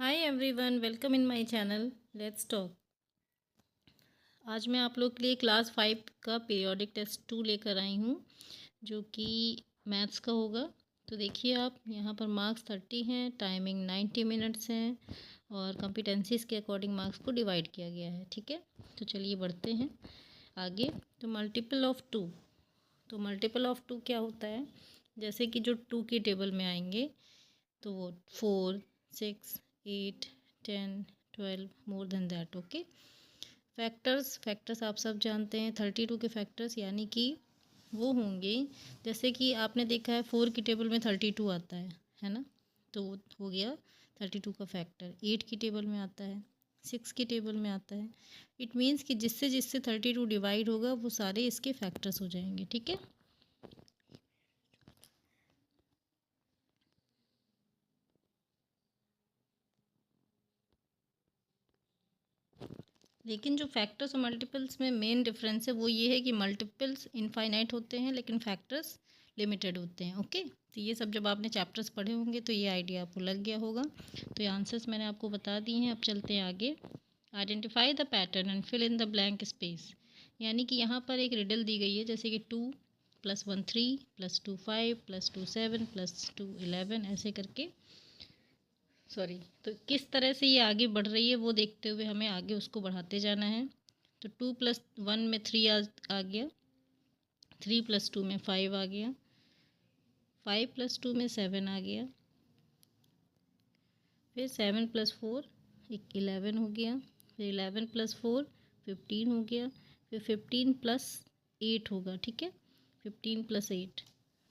Hi everyone, welcome in my channel let's talk. आज मैं आप लोग के लिए क्लास 5 का पीरियोडिक टेस्ट 2 लेकर आई हूँ, जो कि मैथ्स का होगा। तो देखिए, आप यहाँ पर मार्क्स 30 हैं, टाइमिंग 90 मिनट्स हैं और कॉम्पिटेंसीज़ के अकॉर्डिंग मार्क्स को डिवाइड किया गया है। ठीक है, तो चलिए बढ़ते हैं आगे। तो मल्टीपल ऑफ 2, तो मल्टीपल ऑफ 2 क्या होता है? जैसे कि जो 2 की टेबल में आएंगे तो वो 4, 6, 8, 10, 12 more than that. Okay, factors आप सब जानते हैं। 32 के फैक्टर्स यानी कि वो होंगे, जैसे कि आपने देखा है 4 की टेबल में 32 आता है ना, तो वो हो गया 32 का फैक्टर। 8 की टेबल में आता है, 6 की टेबल में आता है। इट मीन्स कि जिससे जिससे 32 डिवाइड होगा वो सारे इसके फैक्टर्स हो जाएंगे। ठीक है, लेकिन जो फैक्टर्स और मल्टीपल्स में मेन डिफरेंस है वो ये है कि मल्टीपल्स इनफाइनाइट होते हैं लेकिन फैक्टर्स लिमिटेड होते हैं। ओके, तो ये सब जब आपने चैप्टर्स पढ़े होंगे तो ये आइडिया आपको लग गया होगा। तो ये आंसर्स मैंने आपको बता दिए हैं। अब चलते हैं आगे। Identify the pattern and fill in the blank space. यानी कि यहाँ पर एक रिडल दी गई है, जैसे कि 2 + 1 3 + 2 5 + 2 7 + 2 11 ऐसे करके। सॉरी, तो किस तरह से ये आगे बढ़ रही है वो देखते हुए हमें आगे उसको बढ़ाते जाना है। तो 2 + 1 में 3 आ गया, 3 + 2 में 5 आ गया, 5 + 2 में 7 आ गया, फिर 7 + 4 11 हो गया, फिर 11 + 4 15 हो गया, फिर 15 + 8 होगा। ठीक है, 15 + 8।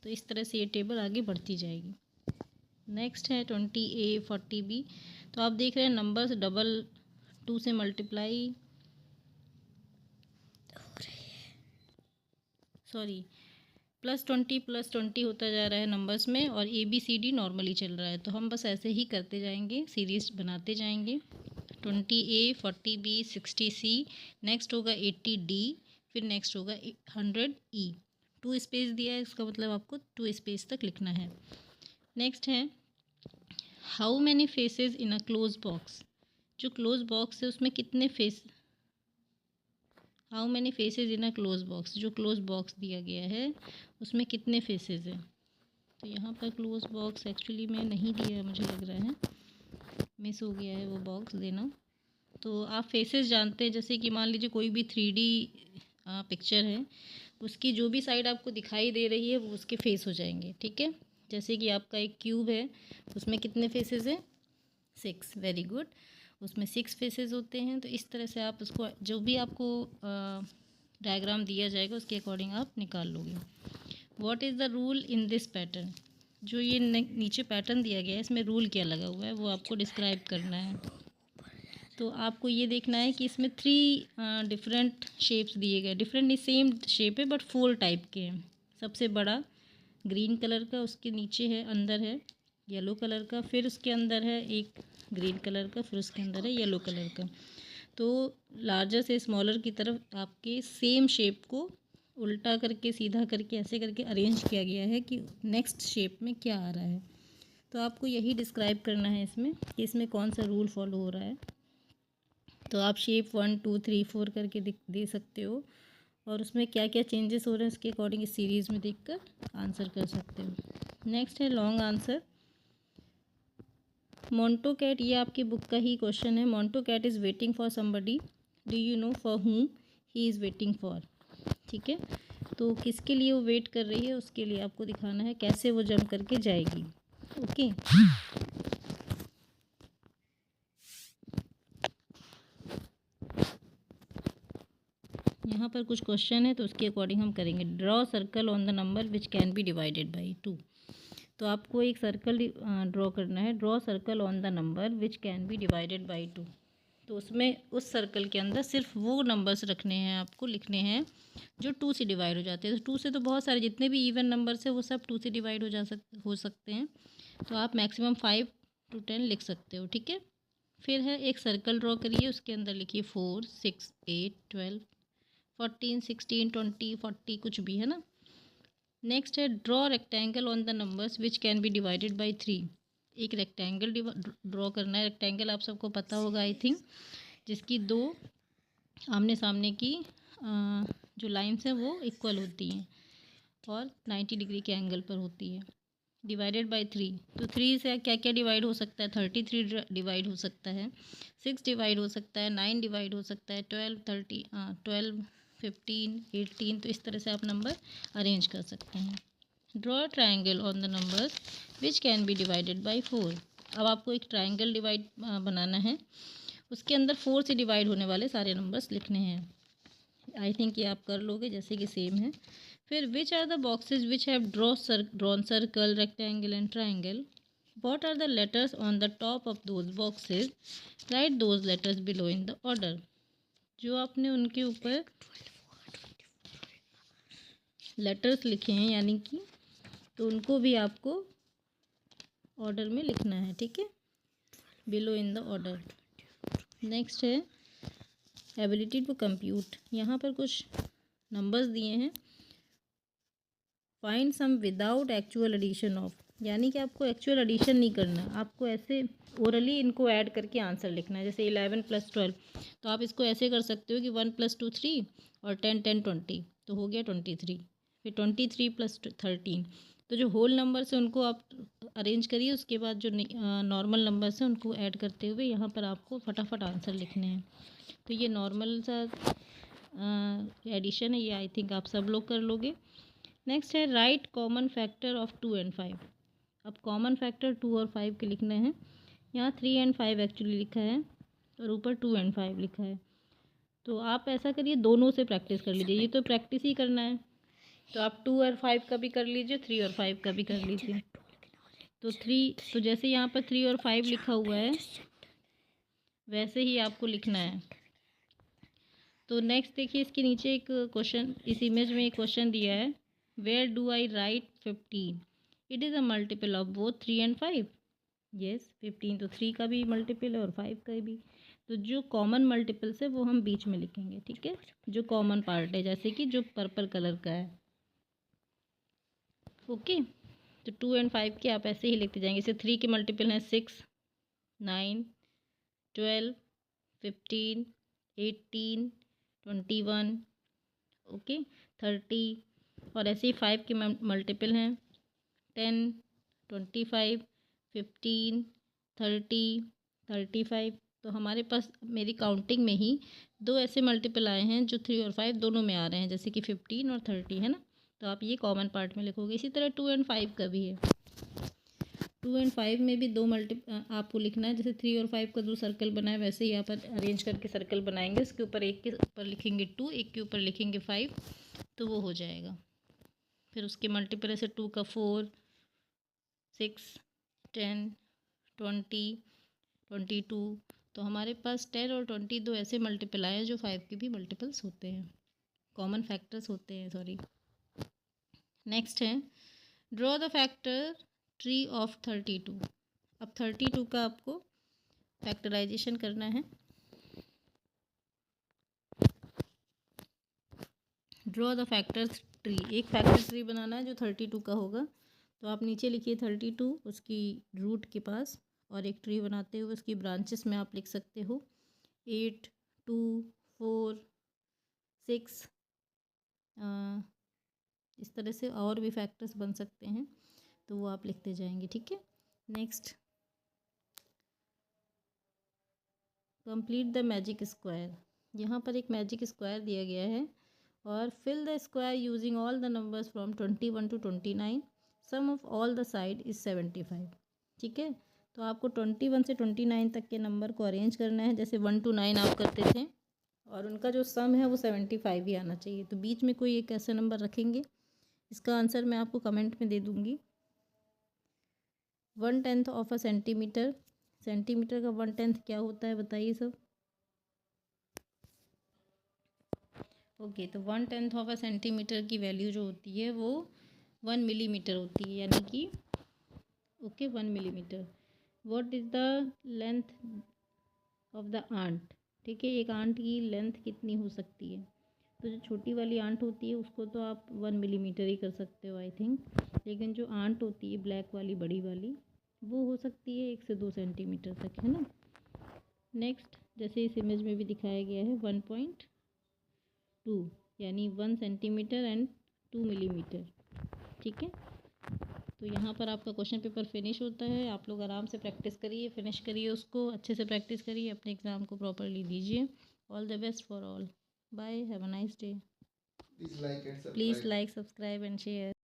तो इस तरह से ये टेबल आगे बढ़ती जाएगी। नेक्स्ट है 20A 40B। तो आप देख रहे हैं नंबर्स डबल 2 से मल्टीप्लाई, सॉरी +20 होता जा रहा है नंबर्स में, और ABCD नॉर्मली चल रहा है। तो हम बस ऐसे ही करते जाएंगे, सीरीज बनाते जाएंगे। 20A 40B 60C, नेक्स्ट होगा 80D, फिर नेक्स्ट होगा 100E। 2 स्पेस दिया है, इसका मतलब आपको 2 स्पेस तक लिखना है। नेक्स्ट है how many faces in a close box. जो क्लोज बॉक्स है उसमें कितने face, how many faces in a close box, जो क्लोज बॉक्स दिया गया है उसमें कितने फेसेस हैं। तो यहाँ पर क्लोज बॉक्स एक्चुअली में नहीं दिया है, मुझे लग रहा है मिस हो गया है वो बॉक्स देना। तो आप फेसेस जानते हैं, जैसे कि मान लीजिए कोई भी 3D पिक्चर है, उसकी जो भी साइड आपको दिखाई दे रही है वो उसके फेस हो जाएंगे। ठीक है, जैसे कि आपका एक क्यूब है, उसमें कितने फेसेस हैं? 6। वेरी गुड, उसमें 6 फेसेस होते हैं। तो इस तरह से आप उसको, जो भी आपको डायग्राम दिया जाएगा उसके अकॉर्डिंग आप निकाल लोगे। What is the rule in this pattern. जो ये नीचे पैटर्न दिया गया है इसमें रूल क्या लगा हुआ है वो आपको डिस्क्राइब करना है। तो आपको ये देखना है कि इसमें 3 डिफरेंट शेप्स दिए गए, डिफरेंट नहीं, सेम शेप है बट 4 टाइप के हैं। सबसे बड़ा ग्रीन कलर का, उसके नीचे है, अंदर है येलो कलर का, फिर उसके अंदर है एक ग्रीन कलर का, फिर उसके अंदर है येलो कलर का। तो लार्जर से स्मॉलर की तरफ आपके सेम शेप को उल्टा करके, सीधा करके, ऐसे करके अरेंज किया गया है कि नेक्स्ट शेप में क्या आ रहा है। तो आपको यही डिस्क्राइब करना है इसमें कि इसमें कौन सा रूल फॉलो हो रहा है। तो आप शेप 1 2 3 4 करके दे सकते हो, और उसमें क्या क्या चेंजेस हो रहे हैं उसके अकॉर्डिंग इस सीरीज़ में देखकर आंसर कर सकते हो। नेक्स्ट है लॉन्ग आंसर। मोंटो कैट, ये आपकी बुक का ही क्वेश्चन है। Monto cat is waiting for somebody, do you know for whom he is waiting for. ठीक है, तो किसके लिए वो वेट कर रही है उसके लिए आपको दिखाना है कैसे वो जंप करके जाएगी। ओके, यहाँ पर कुछ क्वेश्चन है तो उसके अकॉर्डिंग हम करेंगे। Draw circle on the number which can be divided by 2। तो आपको एक सर्कल ड्रॉ करना है। Draw circle on the number which can be divided by 2। तो उसमें उस सर्कल के अंदर सिर्फ वो नंबर्स रखने हैं, आपको लिखने हैं जो 2 से डिवाइड हो जाते हैं। तो 2 से तो बहुत सारे जितने भी इवन नंबर्स है वो सब 2 से डिवाइड हो सकते हैं। तो आप मैक्सिमम 5 to 10 लिख सकते हो। ठीक है, फिर है एक सर्कल ड्रॉ करिए, उसके अंदर लिखिए 4 6 8 12 14 16 20 40 कुछ भी, है ना। नेक्स्ट है draw rectangle on the numbers which can be divided by 3। एक रेक्टेंगल ड्रॉ करना है। रेक्टेंगल आप सबको पता होगा आई थिंक, जिसकी दो आमने सामने की जो लाइन्स हैं वो इक्वल होती हैं और 90 डिग्री के एंगल पर होती है। डिवाइडेड बाय 3, तो 3 से क्या क्या डिवाइड हो सकता है? 33 डिवाइड हो सकता है, 6 डिवाइड हो सकता है, 9 डिवाइड हो सकता है, 12 15 18। तो इस तरह से आप नंबर अरेंज कर सकते हैं। Draw triangle on the numbers which can be divided by 4। अब आपको एक ट्राइंगल बनाना है, उसके अंदर 4 से डिवाइड होने वाले सारे नंबर्स लिखने हैं। आई थिंक ये आप कर लोगे, जैसे कि सेम है। फिर which are the boxes which have drawn circle, rectangle and triangle, what are the letters on the top of those boxes, write those letters below in the order। जो आपने उनके ऊपर लेटर्स लिखे हैं यानी कि, तो उनको भी आपको ऑर्डर में लिखना है, ठीक है, below in the order. Next है एबिलिटी टू कंप्यूट। यहाँ पर कुछ नंबर्स दिए हैं। Find sum without actual addition of, यानी कि आपको एक्चुअल एडिशन नहीं करना, आपको ऐसे ओरली इनको ऐड करके आंसर लिखना है। जैसे 11 + 12, तो आप इसको ऐसे कर सकते हो कि 1 + 2 3 और 10 10 20, तो हो गया 23। फिर 23 + 13, तो जो होल नंबर है उनको आप अरेंज करिए, उसके बाद जो नॉर्मल नंबर्स हैं उनको ऐड करते हुए यहाँ पर आपको फटाफट आंसर लिखने हैं। तो ये नॉर्मल सा एडिशन है, ये आई थिंक आप सब लोग कर लोगे। नेक्स्ट है right common factor of 2 and 5। अब कॉमन फैक्टर 2 और 5 के लिखने हैं। यहाँ 3 and 5 एक्चुअली लिखा है और ऊपर 2 and 5 लिखा है। तो आप ऐसा करिए, दोनों से प्रैक्टिस कर लीजिए, ये तो प्रैक्टिस ही करना है। तो आप 2 और 5 का भी कर लीजिए, 3 और 5 का भी कर लीजिए। तो जैसे यहाँ पर 3 और 5 लिखा हुआ है वैसे ही आपको लिखना है। तो नेक्स्ट देखिए, इसके नीचे एक क्वेश्चन, इस इमेज में एक क्वेश्चन दिया है, where do I write 15, it is a multiple of both 3 and 5। Yes, 15 तो 3 का भी मल्टीपल है और 5 का भी। तो जो कॉमन मल्टीपल्स है वो हम बीच में लिखेंगे, ठीक है, जो कॉमन पार्ट है, जैसे कि जो पर्पल कलर का है। ओके, तो 2 and 5 के आप ऐसे ही लिखते जाएंगे। जैसे 3 के मल्टीपल हैं 6 9 12 15 18 21, ओके 30। और ऐसे ही 5 के मल्टीपल हैं 10 25 15 30 35। तो हमारे पास मेरी काउंटिंग में ही दो ऐसे मल्टीपल आए हैं जो 3 और 5 दोनों में आ रहे हैं, जैसे कि 15 और 30 है ना। तो आप ये कॉमन पार्ट में लिखोगे। इसी तरह 2 and 5 का भी है। 2 and 5 में भी दो आपको लिखना है। जैसे 3 और 5 का जो सर्कल बना है वैसे ही यहाँ पर अरेंज करके सर्कल बनाएंगे। उसके ऊपर एक के ऊपर लिखेंगे 2, एक के ऊपर लिखेंगे 5, तो वो हो जाएगा। फिर उसके मल्टीपल ऐसे 2 का 4 6 10 20 22। तो हमारे पास 10 और 20 दो ऐसे मल्टीपल आए हैं जो 5 के भी मल्टीपल्स होते हैं, कॉमन फैक्टर्स होते हैं, सॉरी। नेक्स्ट है draw the factor tree of 32। अब 32 का आपको फैक्टराइजेशन करना है। ड्रॉ द फैक्टर ट्री, एक फैक्टर ट्री बनाना है जो 32 का होगा। तो आप नीचे लिखिए 32 उसकी रूट के पास, और एक ट्री बनाते हुए उसकी ब्रांचेस में आप लिख सकते हो 8 2 4 6। इस तरह से और भी फैक्टर्स बन सकते हैं, तो वो आप लिखते जाएंगे, ठीक है। Next complete the magic square. यहाँ पर एक मैजिक स्क्वायर दिया गया है, और fill the square using all the numbers from 21 to 29, sum of all the side is 75, ठीक है। तो आपको 21 से 29 तक के नंबर को अरेंज करना है, जैसे 1 to 9 आप करते थे, और उनका जो सम है वो 75 ही आना चाहिए। तो बीच में कोई एक ऐसा नंबर रखेंगे, इसका आंसर मैं आपको कमेंट में दे दूँगी। 1/10 ऑफ अ सेंटीमीटर, सेंटीमीटर का 1/10 क्या होता है बताइए सब। ओके, तो 1/10 ऑफ अ सेंटीमीटर की वैल्यू जो होती है वो 1 मिलीमीटर होती है, यानी कि okay 1 millimetre. What is the length of the ant, ठीक है, एक आंट की लेंथ कितनी हो सकती है। तो जो छोटी वाली आंट होती है उसको तो आप 1 मिलीमीटर ही कर सकते हो आई थिंक, लेकिन जो आंट होती है ब्लैक वाली बड़ी वाली वो हो सकती है 1 से 2 सेंटीमीटर तक, है ना। नेक्स्ट, जैसे इस इमेज में भी दिखाया गया है 1.2 यानी 1 सेंटीमीटर एंड 2 मिलीमीटर, ठीक है। तो यहाँ पर आपका क्वेश्चन पेपर फिनिश होता है। आप लोग आराम से प्रैक्टिस करिए, फिनिश करिए उसको, अच्छे से प्रैक्टिस करिए, अपने एग्ज़ाम को प्रॉपरली दीजिए। All the best for all. Bye, have a nice day. Please like, subscribe and share.